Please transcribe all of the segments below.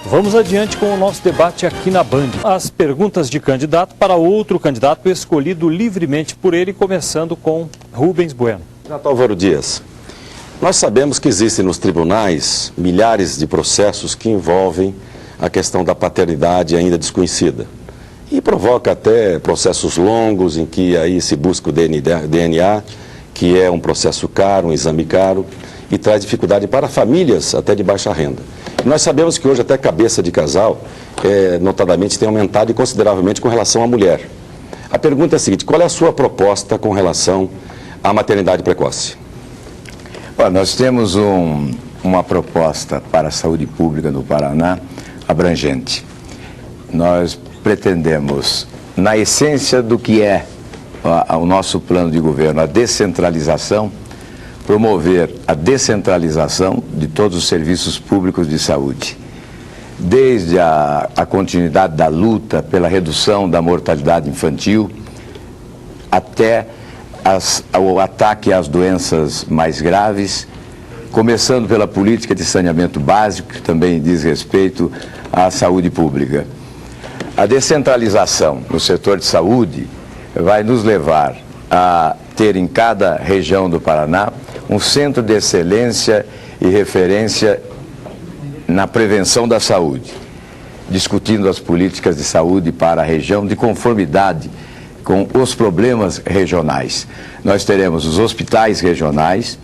Vamos adiante com o nosso debate aqui na Band. As perguntas de candidato para outro candidato escolhido livremente por ele, começando com Rubens Bueno. Candidato Álvaro Dias, nós sabemos que existem nos tribunais milhares de processos que envolvem a questão da paternidade ainda desconhecida. E provoca até processos longos em que aí se busca o DNA, que é um processo caro, um exame caro, e traz dificuldade para famílias até de baixa renda. Nós sabemos que hoje até cabeça de casal, notadamente, tem aumentado consideravelmente com relação à mulher. A pergunta é a seguinte: qual é a sua proposta com relação à maternidade precoce? Bom, nós temos uma proposta para a saúde pública no Paraná abrangente. Nós pretendemos, na essência do que é o nosso plano de governo, a descentralização, promover a descentralização de todos os serviços públicos de saúde, desde a continuidade da luta pela redução da mortalidade infantil, até o ataque às doenças mais graves, começando pela política de saneamento básico, que também diz respeito à saúde pública. A descentralização no setor de saúde vai nos levar a ter em cada região do Paraná um centro de excelência e referência na prevenção da saúde, discutindo as políticas de saúde para a região de conformidade com os problemas regionais. Nós teremos os hospitais regionais,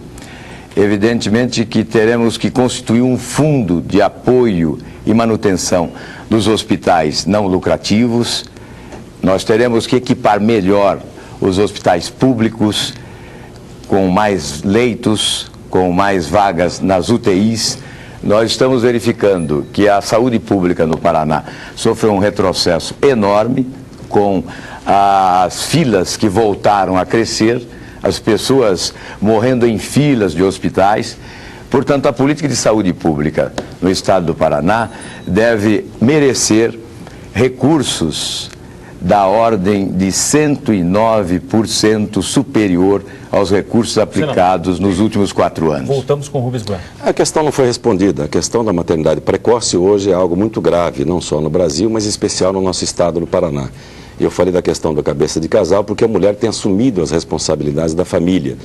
evidentemente que teremos que constituir um fundo de apoio e manutenção dos hospitais não lucrativos. Nós teremos que equipar melhor os hospitais públicos, com mais leitos, com mais vagas nas UTIs. Nós estamos verificando que a saúde pública no Paraná sofreu um retrocesso enorme, com as filas que voltaram a crescer, as pessoas morrendo em filas de hospitais. Portanto, a política de saúde pública no estado do Paraná deve merecer recursos da ordem de 109% superior aos recursos aplicados nos últimos 4 anos. Voltamos com o Rubens Bueno. A questão não foi respondida. A questão da maternidade precoce hoje é algo muito grave, não só no Brasil, mas em especial no nosso estado, no Paraná. Eu falei da questão da cabeça de casal porque a mulher tem assumido as responsabilidades da família.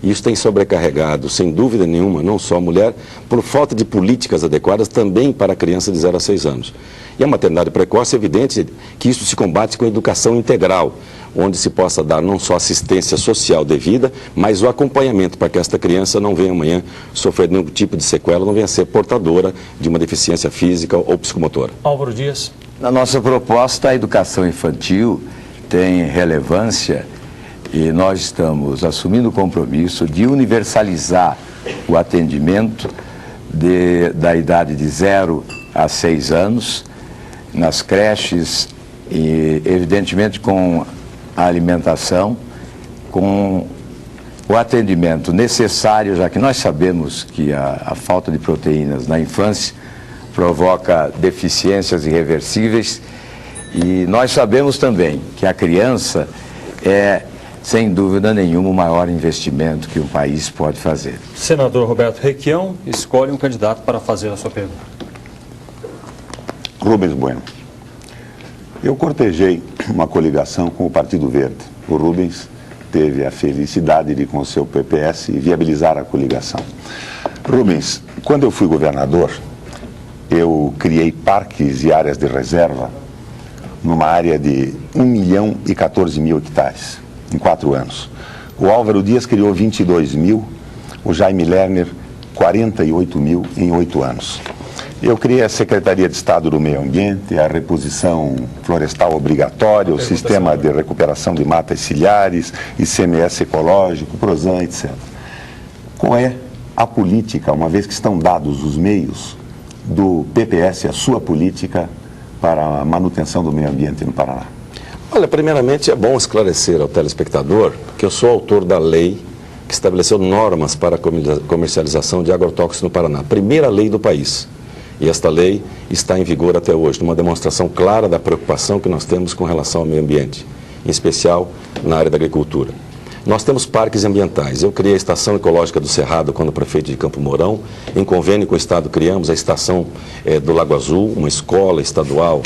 E isso tem sobrecarregado, sem dúvida nenhuma, não só a mulher, por falta de políticas adequadas também para a criança de 0 a 6 anos. E a maternidade precoce, é evidente que isso se combate com a educação integral, onde se possa dar não só assistência social devida, mas o acompanhamento para que esta criança não venha amanhã sofrer nenhum tipo de sequela, não venha ser portadora de uma deficiência física ou psicomotora. Álvaro Dias. Na nossa proposta, a educação infantil tem relevância e nós estamos assumindo o compromisso de universalizar o atendimento da idade de 0 a 6 anos, nas creches e, evidentemente, com a alimentação, com o atendimento necessário, já que nós sabemos que a falta de proteínas na infância provoca deficiências irreversíveis, e nós sabemos também que a criança é, sem dúvida nenhuma, o maior investimento que um país pode fazer. Senador Roberto Requião, escolhe um candidato para fazer a sua pergunta. Rubens Bueno. Eu cortejei uma coligação com o Partido Verde. O Rubens teve a felicidade de, com o seu PPS, viabilizar a coligação. Rubens, quando eu fui governador, eu criei parques e áreas de reserva numa área de 1.014.000 hectares, em 4 anos. O Álvaro Dias criou 22.000, o Jaime Lerner 48.000 em 8 anos. Eu criei a Secretaria de Estado do Meio Ambiente, a reposição florestal obrigatória, o sistema de recuperação de matas ciliares, ICMS ecológico, Prosan, etc. Qual é a política, uma vez que estão dados os meios do PPS, a sua política para a manutenção do meio ambiente no Paraná? Olha, primeiramente é bom esclarecer ao telespectador que eu sou autor da lei que estabeleceu normas para a comercialização de agrotóxicos no Paraná. Primeira lei do país. E esta lei está em vigor até hoje, numa demonstração clara da preocupação que nós temos com relação ao meio ambiente, em especial na área da agricultura. Nós temos parques ambientais. Eu criei a Estação Ecológica do Cerrado quando prefeito de Campo Mourão. Em convênio com o Estado, criamos a Estação do Lago Azul, uma escola estadual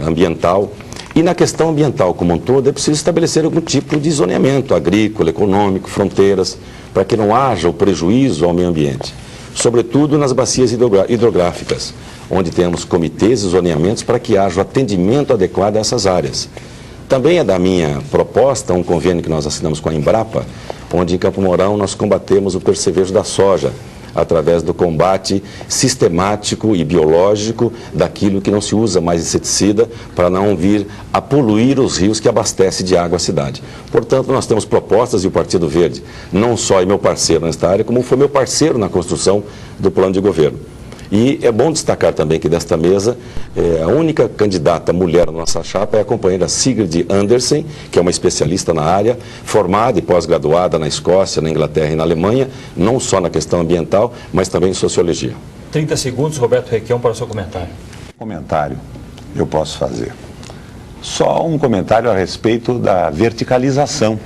ambiental. E na questão ambiental como um todo, é preciso estabelecer algum tipo de zoneamento agrícola, econômico, fronteiras, para que não haja o prejuízo ao meio ambiente. Sobretudo nas bacias hidrográficas, onde temos comitês e zoneamentos para que haja o atendimento adequado a essas áreas. Também é da minha proposta um convênio que nós assinamos com a Embrapa, onde em Campo Mourão nós combatemos o percevejo da soja, através do combate sistemático e biológico daquilo que não se usa mais inseticida, para não vir a poluir os rios que abastecem de água a cidade. Portanto, nós temos propostas e o Partido Verde não só é meu parceiro nesta área, como foi meu parceiro na construção do plano de governo. E é bom destacar também que desta mesa, a única candidata mulher na nossa chapa é a companheira Sigrid Andersen, que é uma especialista na área, formada e pós-graduada na Escócia, na Inglaterra e na Alemanha, não só na questão ambiental, mas também em sociologia. 30 segundos, Roberto Requião, para o seu comentário. Comentário eu posso fazer. Só um comentário a respeito da verticalização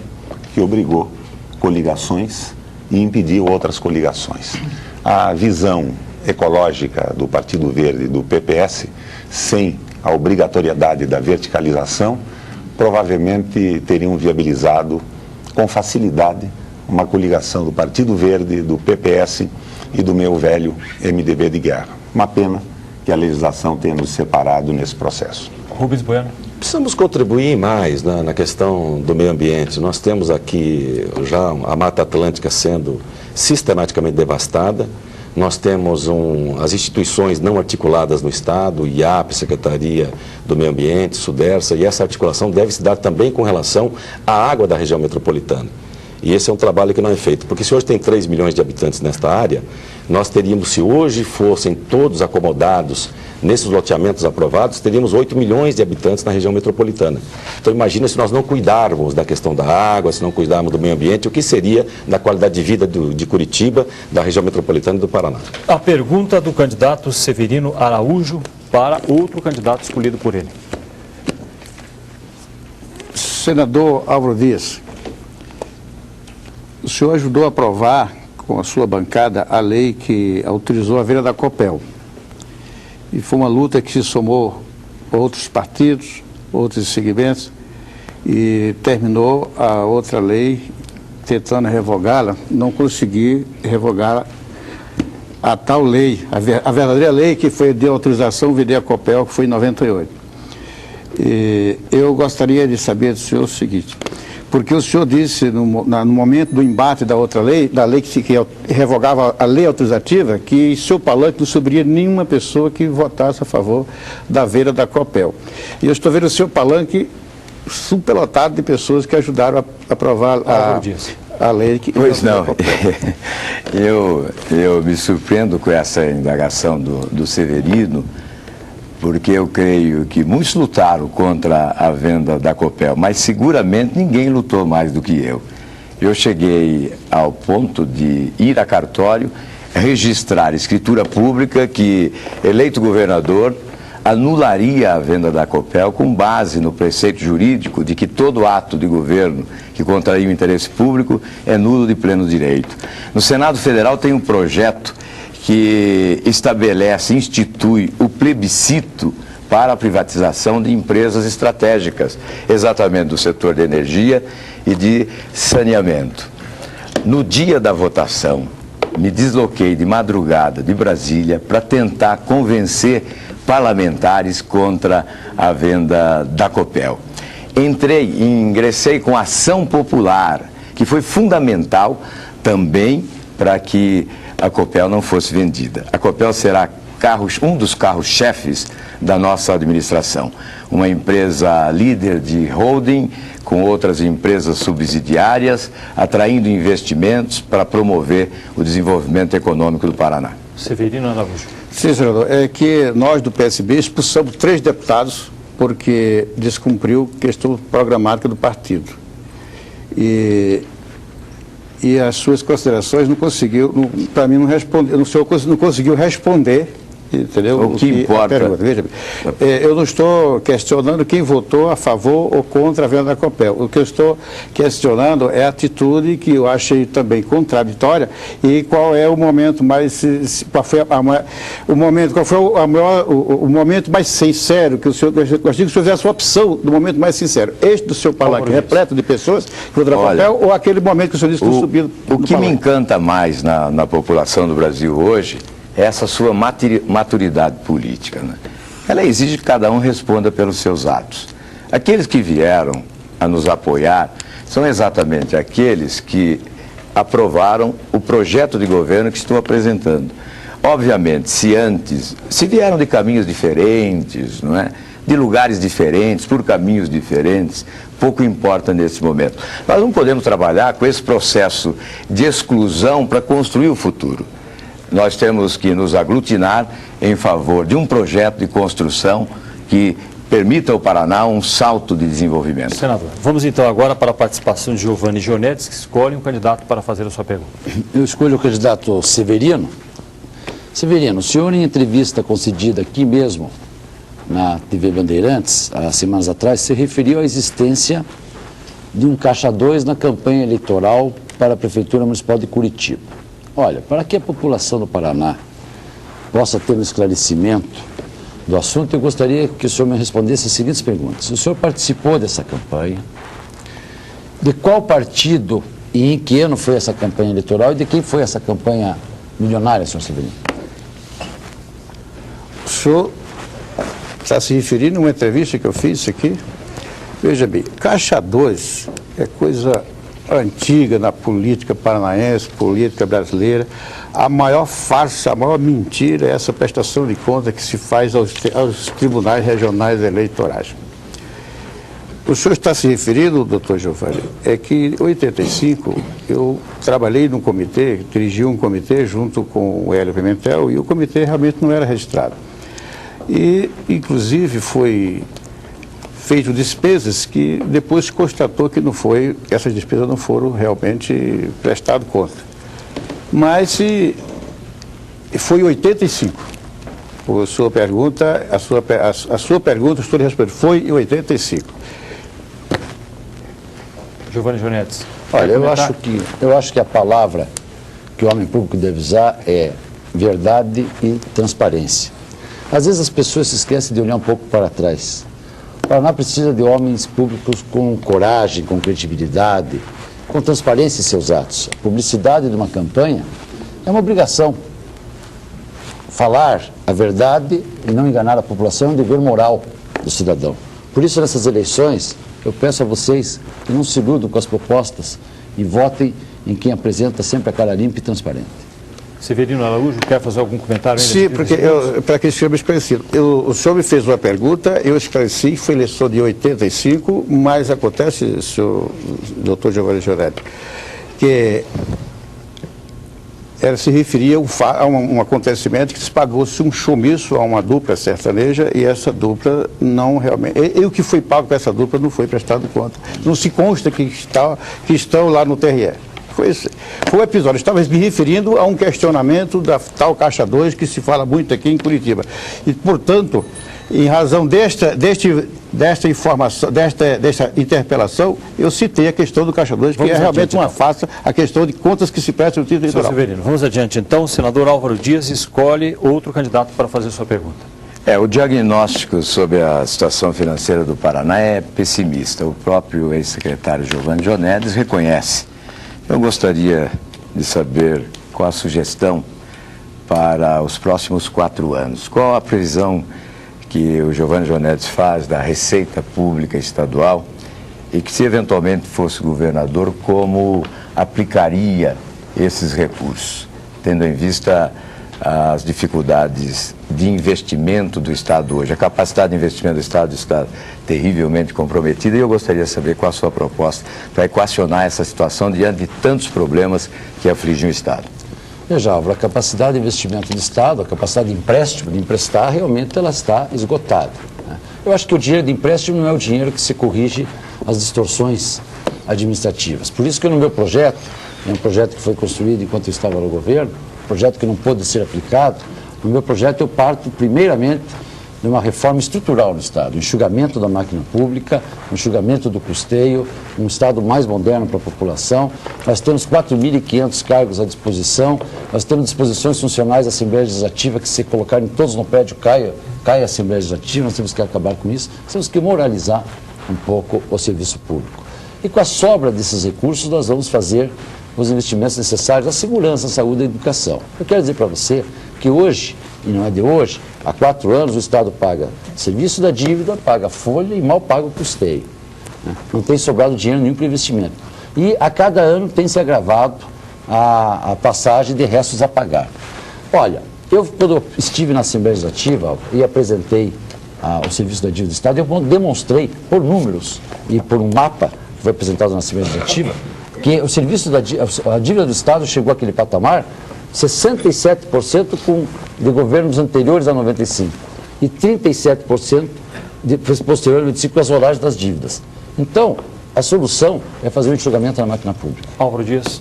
que obrigou coligações e impediu outras coligações. A visão ecológica do Partido Verde e do PPS, sem a obrigatoriedade da verticalização, provavelmente teriam viabilizado com facilidade uma coligação do Partido Verde, do PPS e do meu velho MDB de guerra. Uma pena que a legislação tenha nos separado nesse processo. Rubens Bueno. Precisamos contribuir mais na questão do meio ambiente. Nós temos aqui já a Mata Atlântica sendo sistematicamente devastada. Nós temos as instituições não articuladas no Estado, o IAP, Secretaria do Meio Ambiente, Sudersa, e essa articulação deve se dar também com relação à água da região metropolitana. E esse é um trabalho que não é feito, porque se hoje tem 3 milhões de habitantes nesta área, nós teríamos, se hoje fossem todos acomodados nesses loteamentos aprovados, teríamos 8 milhões de habitantes na região metropolitana. Então imagina se nós não cuidarmos da questão da água, se não cuidarmos do meio ambiente, o que seria da qualidade de vida de Curitiba, da região metropolitana e do Paraná. A pergunta do candidato Severino Araújo para outro candidato escolhido por ele. Senador Álvaro Dias, o senhor ajudou a aprovar com a sua bancada a lei que autorizou a venda da Copel. E foi uma luta que se somou a outros partidos, outros segmentos, e terminou a outra lei tentando revogá-la, não consegui revogar a tal lei, a verdadeira lei que foi de autorização vender a Copel, que foi em 98. E eu gostaria de saber do senhor o seguinte, porque o senhor disse no momento do embate da outra lei, da lei que revogava a lei autorizativa, que em seu palanque não subiria nenhuma pessoa que votasse a favor da venda da Copel. E eu estou vendo o seu palanque superlotado de pessoas que ajudaram a aprovar a lei que... Pois não, eu me surpreendo com essa indagação do Severino, porque eu creio que muitos lutaram contra a venda da Copel, mas seguramente ninguém lutou mais do que eu. Eu cheguei ao ponto de ir a cartório, registrar escritura pública que, eleito governador, anularia a venda da Copel com base no preceito jurídico de que todo ato de governo que contraria o interesse público é nulo de pleno direito. No Senado Federal tem um projeto que estabelece, institui o plebiscito para a privatização de empresas estratégicas, exatamente do setor de energia e de saneamento. No dia da votação, me desloquei de madrugada de Brasília para tentar convencer parlamentares contra a venda da Copel. Ingressei com ação popular, que foi fundamental também para que a Copel não fosse vendida. A Copel será um dos carros-chefes da nossa administração. Uma empresa líder de holding, com outras empresas subsidiárias, atraindo investimentos para promover o desenvolvimento econômico do Paraná. Severino Araújo. Sim, senador. É que nós do PSB expulsamos 3 deputados porque descumpriu questão programática do partido. E as suas considerações não conseguiu, para mim não respondeu, o senhor não conseguiu responder Entendeu? O que importa... Veja bem, eu não estou questionando quem votou a favor ou contra a venda da Copel. O que eu estou questionando é a atitude que eu achei também contraditória e qual é o momento mais... Qual foi o momento mais sincero que o senhor... Gostaria que o senhor fizesse a opção do momento mais sincero. Este do seu palanque repleto de pessoas que votaram a Copel ou aquele momento que o senhor disse que estão subindo o que me encanta mais na população do Brasil hoje é essa sua maturidade política, né? Ela exige que cada um responda pelos seus atos. Aqueles que vieram a nos apoiar são exatamente aqueles que aprovaram o projeto de governo que estou apresentando. Obviamente, se vieram de caminhos diferentes, não é? De lugares diferentes, por caminhos diferentes, pouco importa nesse momento. Nós não podemos trabalhar com esse processo de exclusão para construir o futuro. Nós temos que nos aglutinar em favor de um projeto de construção que permita ao Paraná um salto de desenvolvimento. Senador, vamos então agora para a participação de Giovanni Gionetti, que escolhe um candidato para fazer a sua pergunta. Eu escolho o candidato Severino. Severino, o senhor em entrevista concedida aqui mesmo, na TV Bandeirantes, há semanas atrás, se referiu à existência de um caixa 2 na campanha eleitoral para a Prefeitura Municipal de Curitiba. Olha, para que a população do Paraná possa ter um esclarecimento do assunto, eu gostaria que o senhor me respondesse as seguintes perguntas. O senhor participou dessa campanha? De qual partido e em que ano foi essa campanha eleitoral e de quem foi essa campanha milionária, senhor Severino? O senhor está se referindo a uma entrevista que eu fiz aqui? Veja bem, Caixa 2 é coisa antiga na política paranaense, política brasileira. A maior farsa, a maior mentira é essa prestação de conta que se faz aos tribunais regionais eleitorais. O senhor está se referindo, doutor Giovanni, é que em 85 eu trabalhei num comitê, dirigi um comitê junto com o Hélio Pimentel e o comitê realmente não era registrado. E, inclusive, foi feito despesas que depois se constatou que essas despesas não foram realmente prestado conta. Mas foi em 85. A sua pergunta, estou lhe respondendo, foi em 85. Giovanni Gionetti. Olha, eu acho que a palavra que o homem público deve usar é verdade e transparência. Às vezes as pessoas se esquecem de olhar um pouco para trás. O Paraná precisa de homens públicos com coragem, com credibilidade, com transparência em seus atos. A publicidade de uma campanha é uma obrigação. Falar a verdade e não enganar a população é um dever moral do cidadão. Por isso, nessas eleições, eu peço a vocês que não se iludam com as propostas e votem em quem apresenta sempre a cara limpa e transparente. Severino Araújo, quer fazer algum comentário ainda? Sim, porque para que o senhor me esclareça. O senhor me fez uma pergunta, eu esclareci, foi eleição de 85, mas acontece, senhor doutor Giovanni Gionetti, que se referia a um acontecimento que se pagou-se um chomiço a uma dupla sertaneja e essa dupla não realmente... E o que foi pago para essa dupla não foi prestado conta. Não se consta que estão lá no TRE. Foi o episódio. Eu estava me referindo a um questionamento da tal Caixa 2 que se fala muito aqui em Curitiba. E, portanto, em razão desta informação, desta interpelação, eu citei a questão do Caixa 2, que é realmente uma farsa, a questão de contas que se prestam no título eleitoral. Severino, vamos adiante então. O senador Álvaro Dias escolhe outro candidato para fazer sua pergunta. O diagnóstico sobre a situação financeira do Paraná é pessimista. O próprio ex-secretário Giovanni Gionetti reconhece. Eu gostaria de saber qual a sugestão para os próximos 4 anos. Qual a previsão que o Giovanni Gionetti faz da Receita Pública Estadual e que, se eventualmente fosse governador, como aplicaria esses recursos, tendo em vista as dificuldades de investimento do Estado hoje. A capacidade de investimento do Estado está terrivelmente comprometida e eu gostaria de saber qual a sua proposta para equacionar essa situação diante de tantos problemas que afligem o Estado. Veja, Álvaro, a capacidade de investimento do Estado, a capacidade de empréstimo, de emprestar, realmente ela está esgotada, né? Eu acho que o dinheiro de empréstimo não é o dinheiro que se corrige as distorções administrativas. Por isso que no meu projeto, é um projeto que foi construído enquanto eu estava no governo, projeto que não pôde ser aplicado, No meu projeto eu parto primeiramente de uma reforma estrutural no Estado, um enxugamento da máquina pública, um enxugamento do custeio, um Estado mais moderno para a população. Nós temos 4.500 cargos à disposição, nós temos disposições funcionais da Assembleia Legislativa que se colocarem todos no prédio cai a Assembleia Legislativa, nós temos que acabar com isso, nós temos que moralizar um pouco o serviço público. E com a sobra desses recursos nós vamos fazer os investimentos necessários à segurança, à saúde e à educação. Eu quero dizer para você que hoje, e não é de hoje, há 4 anos o Estado paga serviço da dívida, paga folha e mal paga o custeio. Não tem sobrado dinheiro nenhum para investimento. E a cada ano tem se agravado a passagem de restos a pagar. Olha, quando eu estive na Assembleia Legislativa e apresentei o serviço da dívida do Estado, eu demonstrei por números e por um mapa que foi apresentado na Assembleia Legislativa que o serviço a dívida do Estado chegou àquele patamar 67% de governos anteriores a 95 e 37% posterior a 95 com as rolagens das dívidas. Então, a solução é fazer um enxugamento na máquina pública. Álvaro Dias.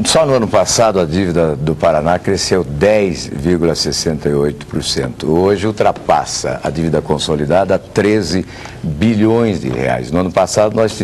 Só no ano passado a dívida do Paraná cresceu 10,68%. Hoje ultrapassa a dívida consolidada a 13 bilhões de reais. No ano passado nós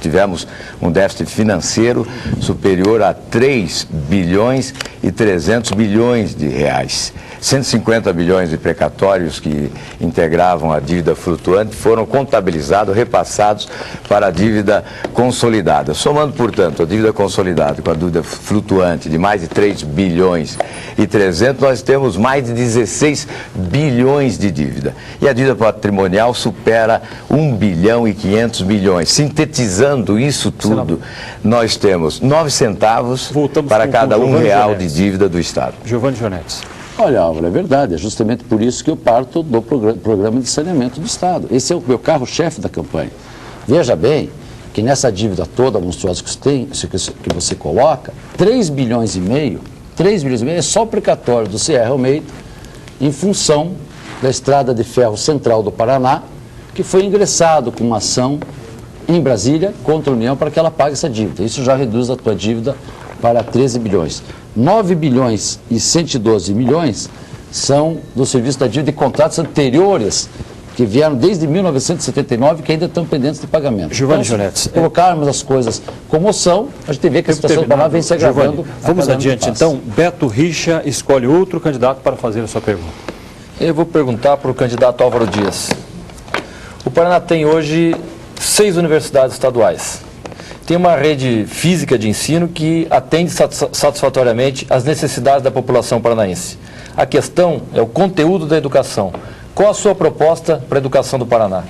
tivemos um déficit financeiro superior a 3 bilhões e 300 bilhões de reais. 150 bilhões de precatórios que integravam a dívida flutuante foram contabilizados, repassados para a dívida consolidada. Somando, portanto, a dívida consolidada com a dívida flutuante de mais de 3 bilhões e 300, nós temos mais de 16 bilhões de dívida. E a dívida patrimonial supera 1 bilhão e 500 milhões. Sintetizando isso tudo, nós temos 9 centavos para cada R$1 de dívida do Estado. Giovanni Jonetes. Olha, Álvaro, é verdade, é justamente por isso que eu parto do programa de saneamento do Estado. Esse é o meu carro-chefe da campanha. Veja bem que nessa dívida toda monstruosa que você coloca, 3 bilhões e meio é só o precatório do Sierra Almeida em função da estrada de ferro central do Paraná, que foi ingressado com uma ação em Brasília contra a União para que ela pague essa dívida. Isso já reduz a tua dívida para 13 bilhões. 9 bilhões e 112 milhões são do serviço da dívida de contratos anteriores, que vieram desde 1979, que ainda estão pendentes de pagamento. Giovanni então, Jonetes. Se colocarmos as coisas como são, a gente vê que a situação do Paraná vem se agravando. Giovanni, vamos adiante então. Beto Richa escolhe outro candidato para fazer a sua pergunta. Eu vou perguntar para o candidato Álvaro Dias. O Paraná tem hoje 6 universidades estaduais. Tem uma rede física de ensino que atende satisfatoriamente às necessidades da população paranaense. A questão é o conteúdo da educação. Qual a sua proposta para a educação do Paraná?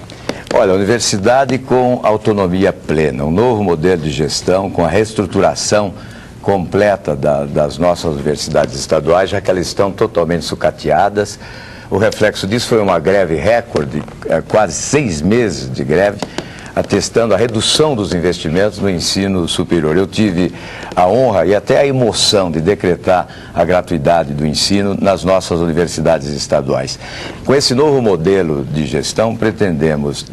Olha, a universidade com autonomia plena, um novo modelo de gestão com a reestruturação completa das nossas universidades estaduais, já que elas estão totalmente sucateadas. O reflexo disso foi uma greve recorde, quase 6 meses de greve, atestando a redução dos investimentos no ensino superior. Eu tive a honra e até a emoção de decretar a gratuidade do ensino nas nossas universidades estaduais. Com esse novo modelo de gestão, pretendemos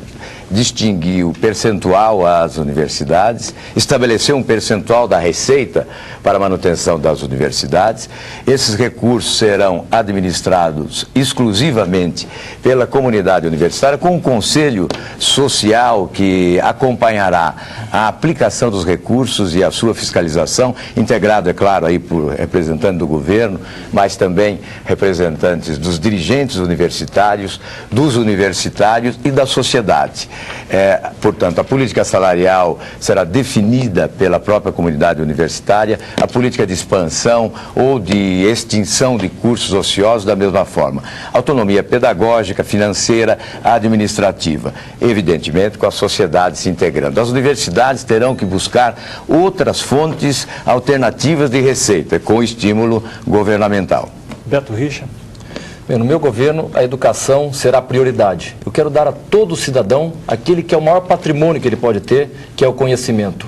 distinguir o percentual às universidades, estabelecer um percentual da receita para a manutenção das universidades. Esses recursos serão administrados exclusivamente pela comunidade universitária, com um conselho social que acompanhará a aplicação dos recursos e a sua fiscalização, integrado, é claro, aí por representantes do governo, mas também representantes dos dirigentes universitários, dos universitários e da sociedade. Portanto, a política salarial será definida pela própria comunidade universitária, a política de expansão ou de extinção de cursos ociosos da mesma forma. Autonomia pedagógica, financeira, administrativa, evidentemente com a sociedade se integrando. As universidades terão que buscar outras fontes alternativas de receita, com estímulo governamental. Beto Richa. Bem, no meu governo, a educação será prioridade. Eu quero dar a todo cidadão aquele que é o maior patrimônio que ele pode ter, que é o conhecimento.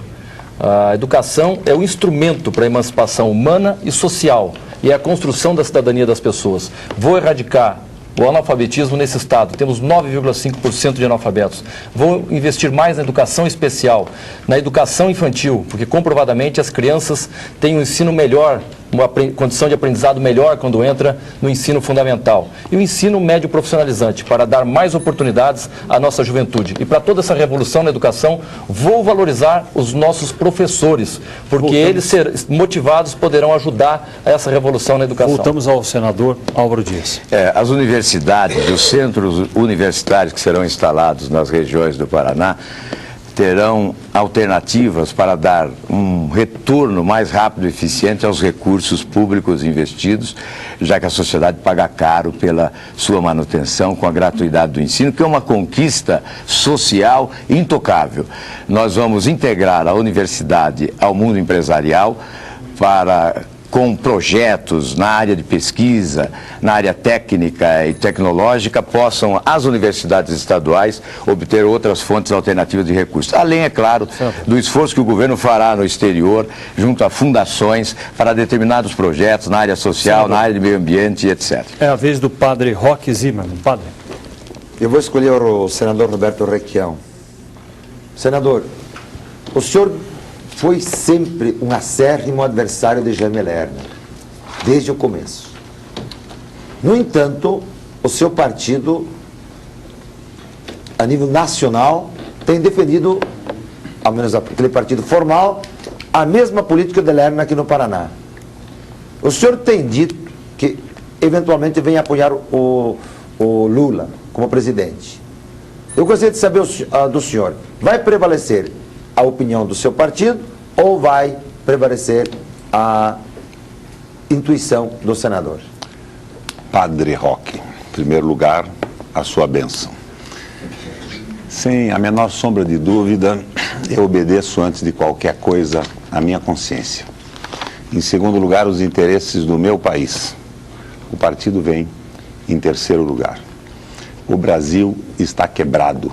A educação é o instrumento para a emancipação humana e social e é a construção da cidadania das pessoas. Vou erradicar o analfabetismo nesse estado. Temos 9,5% de analfabetos. Vou investir mais na educação especial, na educação infantil, porque comprovadamente as crianças têm um ensino melhor uma condição de aprendizado melhor quando entra no ensino fundamental. E o ensino médio profissionalizante, para dar mais oportunidades à nossa juventude. E para toda essa revolução na educação, vou valorizar os nossos professores, porque eles, motivados, poderão ajudar a essa revolução na educação. Voltamos ao senador Álvaro Dias. As universidades, os centros universitários que serão instalados nas regiões do Paraná, terão alternativas para dar um retorno mais rápido e eficiente aos recursos públicos investidos, já que a sociedade paga caro pela sua manutenção com a gratuidade do ensino, que é uma conquista social intocável. Nós vamos integrar a universidade ao mundo empresarial com projetos na área de pesquisa, na área técnica e tecnológica, possam as universidades estaduais obter outras fontes alternativas de recursos. Além, é claro, do esforço que o governo fará no exterior, junto a fundações, para determinados projetos na área social, na área de meio ambiente, etc. É a vez do padre Roque Zimmermann. Padre. Eu vou escolher o senador Roberto Requião. Senador, o senhor foi sempre um acérrimo adversário de Jaime Lerner, desde o começo. No entanto, o seu partido, a nível nacional, tem defendido, ao menos aquele partido formal, a mesma política de Lerner aqui no Paraná. O senhor tem dito que, eventualmente, vem apoiar o Lula como presidente. Eu gostaria de saber do senhor, vai prevalecer a opinião do seu partido ou vai prevalecer a intuição do senador? Padre Roque, em primeiro lugar, a sua bênção. Sem a menor sombra de dúvida, eu obedeço antes de qualquer coisa a minha consciência. Em segundo lugar, os interesses do meu país. O partido vem em terceiro lugar. O Brasil está quebrado.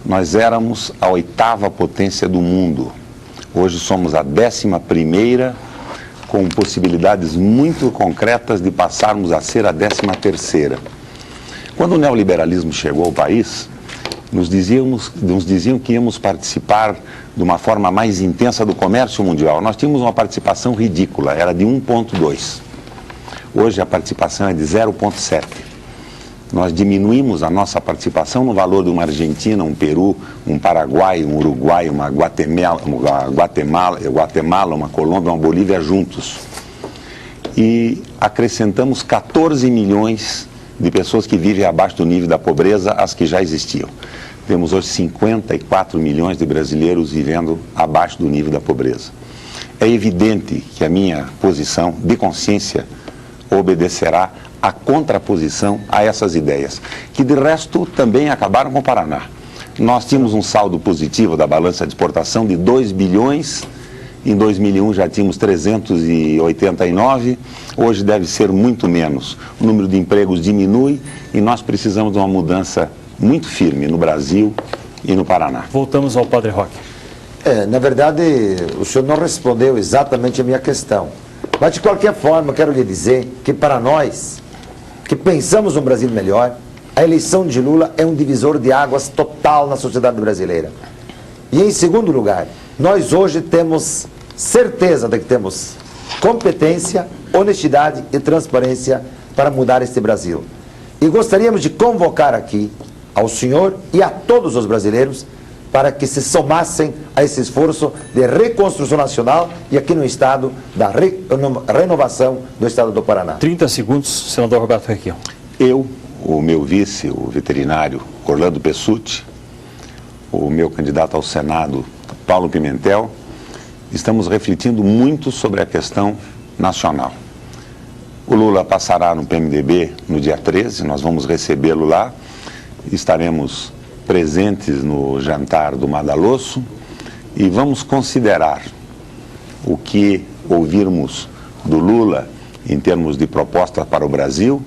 Nós éramos a 8ª potência do mundo. Hoje somos a 11ª, com possibilidades muito concretas de passarmos a ser a 13ª. Quando o neoliberalismo chegou ao país, nos diziam que íamos participar de uma forma mais intensa do comércio mundial. Nós tínhamos uma participação ridícula, era de 1,2. Hoje a participação é de 0,7. Nós diminuímos a nossa participação no valor de uma Argentina, um Peru, um Paraguai, um Uruguai, uma Guatemala, uma Colômbia, uma Bolívia juntos. E acrescentamos 14 milhões de pessoas que vivem abaixo do nível da pobreza, as que já existiam. Temos hoje 54 milhões de brasileiros vivendo abaixo do nível da pobreza. É evidente que a minha posição de consciência obedecerá a contraposição a essas ideias, que de resto também acabaram com o Paraná. Nós tínhamos um saldo positivo da balança de exportação de 2 bilhões, em 2001 já tínhamos 389, hoje deve ser muito menos. O número de empregos diminui e nós precisamos de uma mudança muito firme no Brasil e no Paraná. Voltamos ao Padre Roque. Na verdade, o senhor não respondeu exatamente a minha questão. Mas, de qualquer forma, eu quero lhe dizer que para nós, que pensamos um Brasil melhor, a eleição de Lula é um divisor de águas total na sociedade brasileira. E, em segundo lugar, nós hoje temos certeza de que temos competência, honestidade e transparência para mudar este Brasil. E gostaríamos de convocar aqui ao senhor e a todos os brasileiros para que se somassem a esse esforço de reconstrução nacional e aqui no estado da renovação do estado do Paraná. 30 segundos, senador Roberto Requião. Eu, o meu vice, o veterinário Orlando Pessutti, o meu candidato ao Senado, Paulo Pimentel, estamos refletindo muito sobre a questão nacional. O Lula passará no PMDB no dia 13, nós vamos recebê-lo lá, estaremos presentes no jantar do Madalosso e vamos considerar o que ouvirmos do Lula em termos de proposta para o Brasil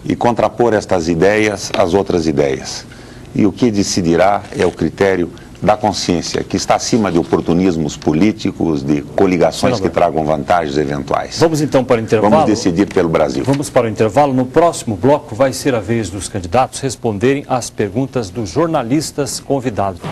e contrapor estas ideias às outras ideias. E o que decidirá é o critério da consciência, que está acima de oportunismos políticos, de coligações que tragam vantagens eventuais. Vamos então para o intervalo. Vamos decidir pelo Brasil. Vamos para o intervalo. No próximo bloco vai ser a vez dos candidatos responderem às perguntas dos jornalistas convidados.